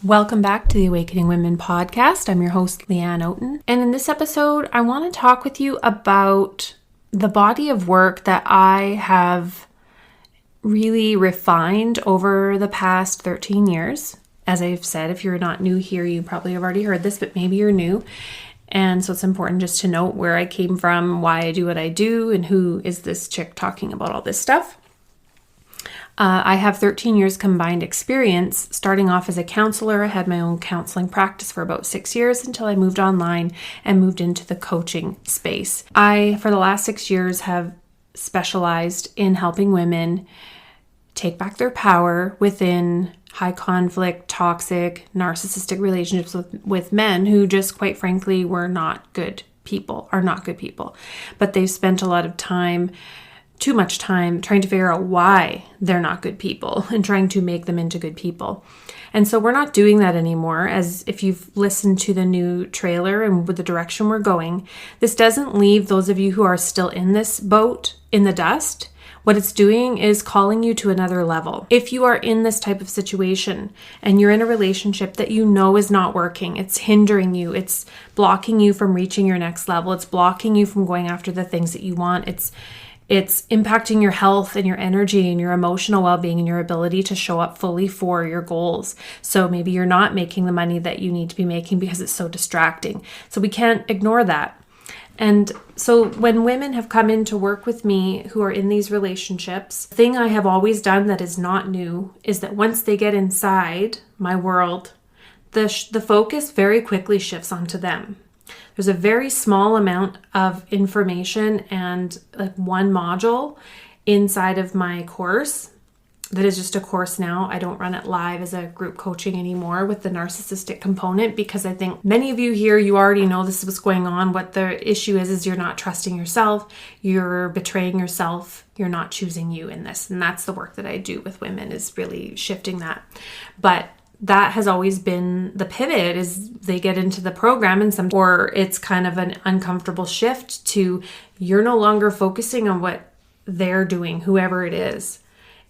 Welcome back to the Awakening Women podcast. I'm your host, Leanne Oaten. And in this episode, I want to talk with you about the body of work that I have really refined over the past 13 years. As I've said, if you're not new here, you probably have already heard this, but maybe you're new. And so it's important just to note where I came from, why I do what I do, and who is this chick talking about all this stuff. I have 13 years combined experience. Starting off as a counselor, I had my own counseling practice for about 6 years until I moved online and moved into the coaching space. I, for the last 6 years, have specialized in helping women take back their power within high conflict, toxic, narcissistic relationships with men who just, quite frankly, are not good people. But they've spent a lot of time, too much time, trying to figure out why they're not good people and trying to make them into good people. And so we're not doing that anymore. As if you've listened to the new trailer and with the direction we're going, this doesn't leave those of you who are still in this boat in the dust. What it's doing is calling you to another level. If you are in this type of situation and you're in a relationship that you know is not working, it's hindering you, it's blocking you from reaching your next level, it's blocking you from going after the things that you want, it's impacting your health and your energy and your emotional well-being and your ability to show up fully for your goals. So maybe you're not making the money that you need to be making because it's so distracting. So we can't ignore that. And so when women have come in to work with me who are in these relationships, the thing I have always done that is not new is that once they get inside my world, the focus very quickly shifts onto them. There's a very small amount of information and like one module inside of my course that is just a course now. I don't run it live as a group coaching anymore with the narcissistic component because I think many of you here, you already know this is what's going on. What the issue is you're not trusting yourself, you're betraying yourself, you're not choosing you in this. And that's the work that I do with women, is really shifting that. But that has always been the pivot, is they get into the program or it's kind of an uncomfortable shift to you're no longer focusing on what they're doing, whoever it is.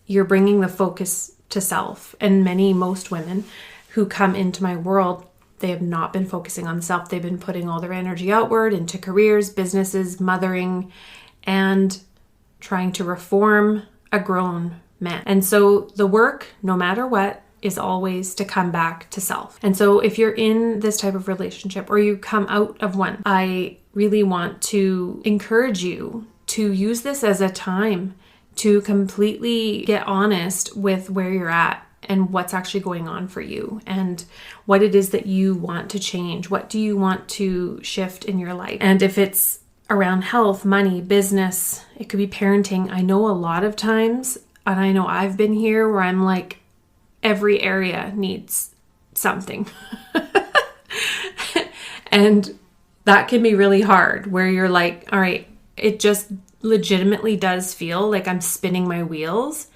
You're bringing the focus to self. And most women who come into my world, they have not been focusing on self. They've been putting all their energy outward into careers, businesses, mothering, and trying to reform a grown man. And so the work, no matter what, is always to come back to self. And so if you're in this type of relationship or you come out of one, I really want to encourage you to use this as a time to completely get honest with where you're at and what's actually going on for you and what it is that you want to change. What do you want to shift in your life? And if it's around health, money, business, it could be parenting. I know a lot of times, and I know I've been here where I'm like, every area needs something. And that can be really hard where you're like, all right, it just legitimately does feel like I'm spinning my wheels.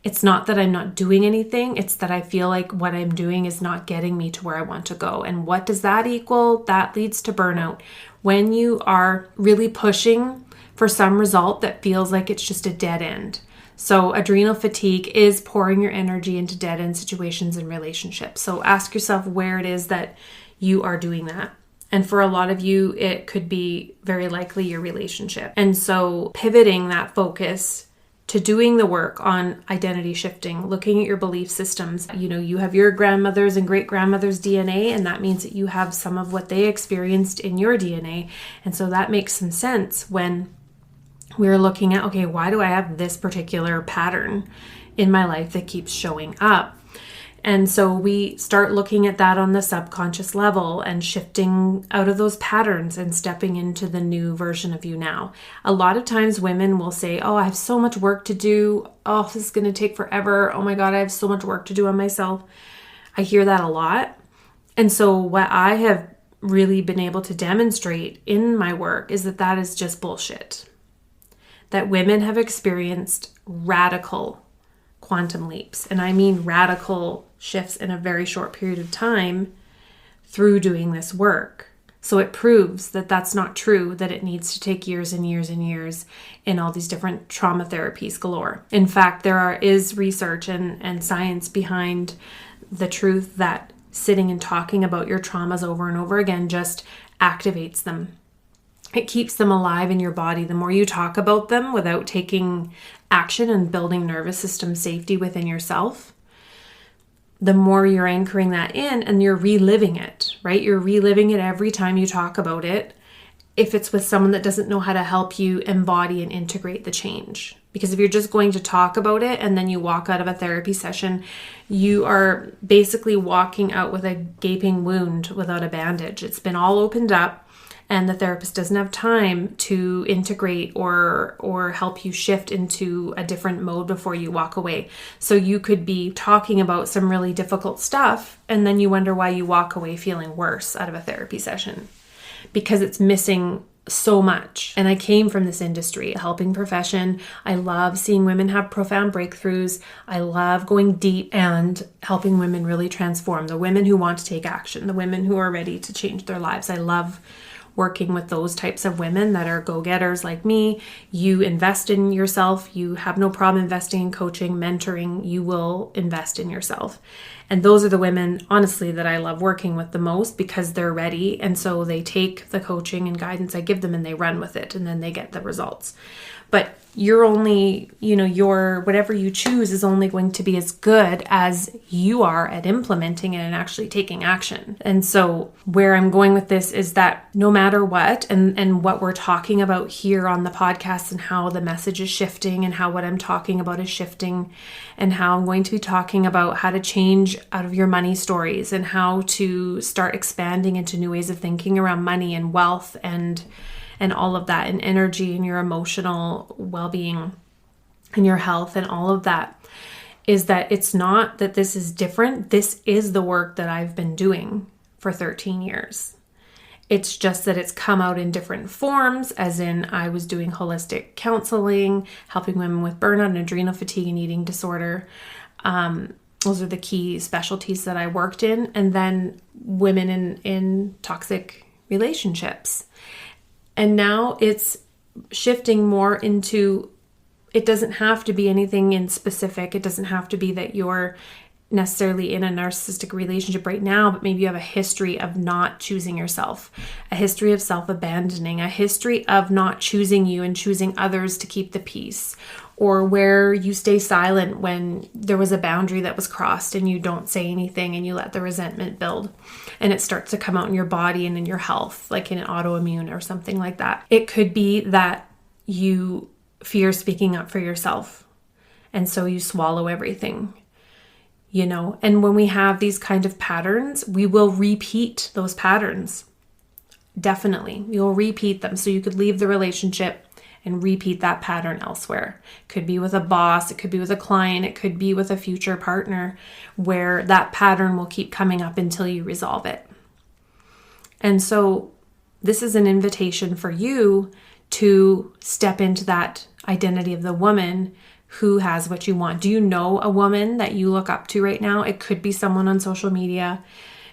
It's not that I'm not doing anything. It's that I feel like what I'm doing is not getting me to where I want to go. And what does that equal? That leads to burnout. When you are really pushing for some result that feels like it's just a dead end. So adrenal fatigue is pouring your energy into dead-end situations and relationships. So ask yourself where it is that you are doing that. And for a lot of you, it could be very likely your relationship. And so pivoting that focus to doing the work on identity shifting, looking at your belief systems. You have your grandmother's and great-grandmother's DNA, and that means that you have some of what they experienced in your DNA. And so that makes some sense when we're looking at, okay, why do I have this particular pattern in my life that keeps showing up? And so we start looking at that on the subconscious level and shifting out of those patterns and stepping into the new version of you now. A lot of times women will say, oh, I have so much work to do. Oh, this is going to take forever. Oh my God, I have so much work to do on myself. I hear that a lot. And so what I have really been able to demonstrate in my work is that that is just bullshit. That women have experienced radical quantum leaps. And I mean radical shifts in a very short period of time through doing this work. So it proves that that's not true, that it needs to take years and years and years in all these different trauma therapies galore. In fact, there is research and science behind the truth that sitting and talking about your traumas over and over again just activates them. It keeps them alive in your body. The more you talk about them without taking action and building nervous system safety within yourself, the more you're anchoring that in and you're reliving it, right? You're reliving it every time you talk about it. If it's with someone that doesn't know how to help you embody and integrate the change. Because if you're just going to talk about it and then you walk out of a therapy session, you are basically walking out with a gaping wound without a bandage. It's been all opened up and the therapist doesn't have time to integrate or help you shift into a different mode before you walk away. So you could be talking about some really difficult stuff and then you wonder why you walk away feeling worse out of a therapy session. Because it's missing so much. And I came from this industry, a helping profession. I love seeing women have profound breakthroughs. I love going deep and helping women really transform. The women who want to take action, the women who are ready to change their lives. I love working with those types of women that are go-getters like me. You invest in yourself. You have no problem investing in coaching, mentoring. You will invest in yourself. And those are the women, honestly, that I love working with the most because they're ready. And so they take the coaching and guidance I give them and they run with it and then they get the results. But you're only, your whatever you choose is only going to be as good as you are at implementing it and actually taking action. And so where I'm going with this is that no matter what, and what we're talking about here on the podcast and how the message is shifting and how what I'm talking about is shifting and how I'm going to be talking about how to change out of your money stories and how to start expanding into new ways of thinking around money and wealth and all of that, and energy and your emotional well-being and your health and all of that, is that it's not that this is different. This is the work that I've been doing for 13 years. It's just that it's come out in different forms, as in I was doing holistic counseling, helping women with burnout and adrenal fatigue and eating disorder. Those are the key specialties that I worked in. And then women in toxic relationships. And now it's shifting more into, it doesn't have to be anything in specific. It doesn't have to be that you're necessarily in a narcissistic relationship right now, but maybe you have a history of not choosing yourself, a history of self-abandoning, a history of not choosing you and choosing others to keep the peace, or where you stay silent when there was a boundary that was crossed and you don't say anything and you let the resentment build and it starts to come out in your body and in your health, like in an autoimmune or something like that. It could be that you fear speaking up for yourself and so you swallow everything. And when we have these kind of patterns, we will repeat those patterns. Definitely. You'll repeat them. So you could leave the relationship and repeat that pattern elsewhere. It could be with a boss. It could be with a client. It could be with a future partner where that pattern will keep coming up until you resolve it. And so this is an invitation for you to step into that identity of the woman who has what you want. Do you know a woman that you look up to right now? It could be someone on social media.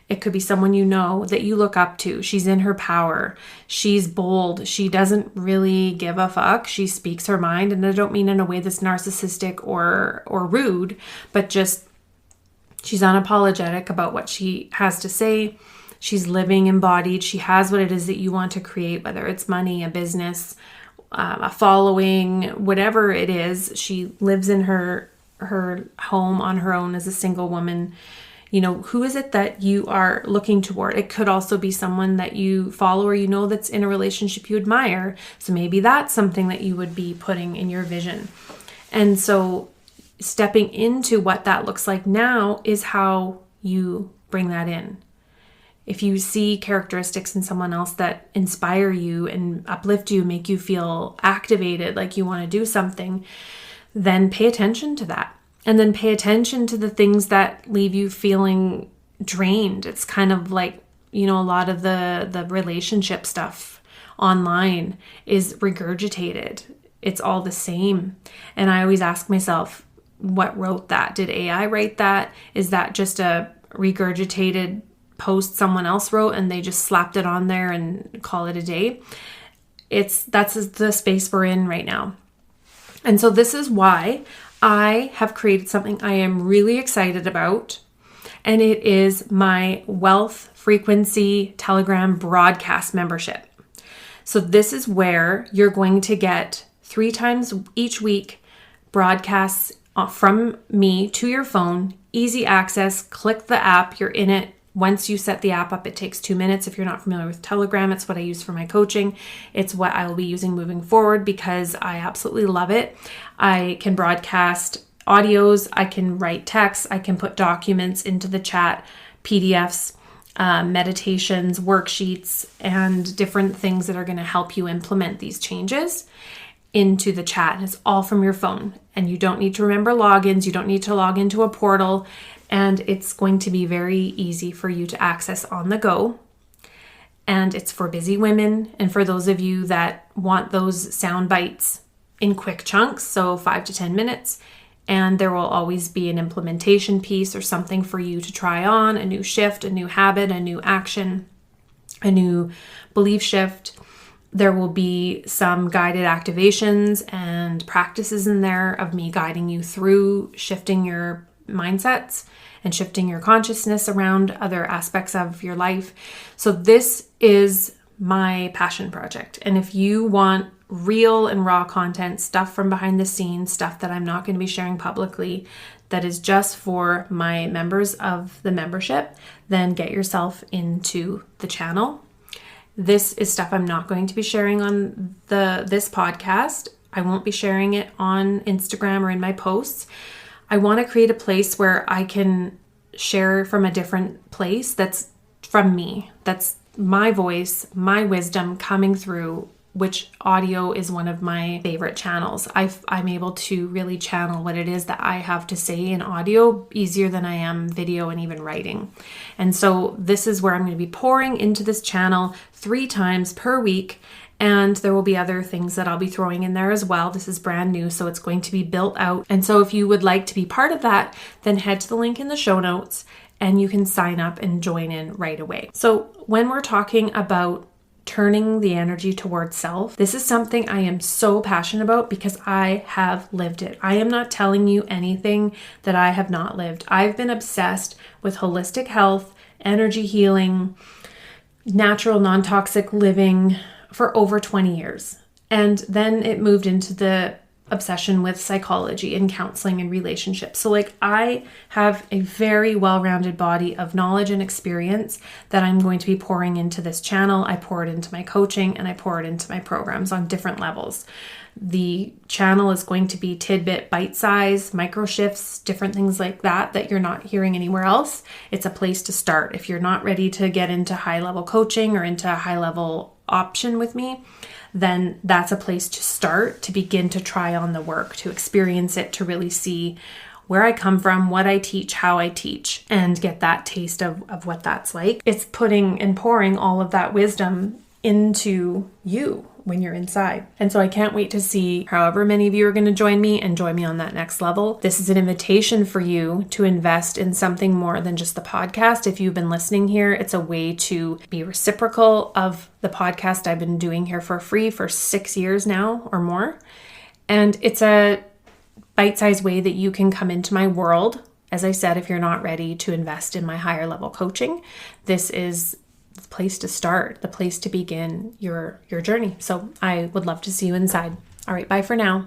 It could be someone you know that you look up to. She's in her power. She's bold. She doesn't really give a fuck. She speaks her mind. And I don't mean in a way that's narcissistic or rude, but just she's unapologetic about what she has to say. She's living embodied. She has what it is that you want to create, whether it's money, a business, a following, whatever it is. She lives in her home on her own as a single woman. Who is it that you are looking toward? It could also be someone that you follow or that's in a relationship you admire. So maybe that's something that you would be putting in your vision. And so stepping into what that looks like now is how you bring that in. If you see characteristics in someone else that inspire you and uplift you, make you feel activated, like you want to do something, then pay attention to that. And then pay attention to the things that leave you feeling drained. It's kind of like, a lot of the relationship stuff online is regurgitated. It's all the same. And I always ask myself, what wrote that? Did AI write that? Is that just a regurgitated post someone else wrote and they just slapped it on there and call it a day? That's the space we're in right now. And so this is why I have created something I am really excited about. and it is my Wealth Frequency Telegram broadcast membership. So this is where you're going to get 3 times each week broadcasts from me to your phone, easy access. Click the app, you're in it. Once you set the app up, it takes 2 minutes. If you're not familiar with Telegram, it's what I use for my coaching. It's what I will be using moving forward because I absolutely love it. I can broadcast audios, I can write texts, I can put documents into the chat, PDFs, meditations, worksheets, and different things that are going to help you implement these changes into the chat. And it's all from your phone. And you don't need to remember logins. You don't need to log into a portal. And it's going to be very easy for you to access on the go. And it's for busy women and for those of you that want those sound bites in quick chunks, so 5 to 10 minutes. And there will always be an implementation piece or something for you to try on, a new shift, a new habit, a new action, a new belief shift. There will be some guided activations and practices in there of me guiding you through shifting your mindsets and shifting your consciousness around other aspects of your life. So this is my passion project. And if you want real and raw content, stuff from behind the scenes, stuff that I'm not going to be sharing publicly, that is just for my members of the membership, then get yourself into the channel. This is stuff I'm not going to be sharing on this podcast. I won't be sharing it on Instagram or in my posts. I want to create a place where I can share from a different place that's from me. That's my voice, my wisdom coming through, which audio is one of my favorite channels. I'm able to really channel what it is that I have to say in audio easier than I am video and even writing. And so this is where I'm going to be pouring into this channel 3 times per week. And there will be other things that I'll be throwing in there as well. This is brand new, so it's going to be built out. And so if you would like to be part of that, then head to the link in the show notes and you can sign up and join in right away. So when we're talking about turning the energy towards self, this is something I am so passionate about because I have lived it. I am not telling you anything that I have not lived. I've been obsessed with holistic health, energy healing, natural, non-toxic living for over 20 years. And then it moved into the obsession with psychology and counseling and relationships. So I have a very well-rounded body of knowledge and experience that I'm going to be pouring into this channel. I pour it into my coaching and I pour it into my programs on different levels. The channel is going to be tidbit, bite size, micro shifts, different things like that you're not hearing anywhere else. It's a place to start. If you're not ready to get into high level coaching or into a high level option with me, then that's a place to start, to begin to try on the work, to experience it, to really see where I come from, what I teach, how I teach, and get that taste of what that's like. It's putting and pouring all of that wisdom into you when you're inside. And so I can't wait to see however many of you are going to join me on that next level. This is an invitation for you to invest in something more than just the podcast. If you've been listening here, it's a way to be reciprocal of the podcast I've been doing here for free for 6 years now or more. And it's a bite-sized way that you can come into my world. As I said, if you're not ready to invest in my higher level coaching, this is the place to start, the place to begin your journey. So I would love to see you inside. All right, bye for now.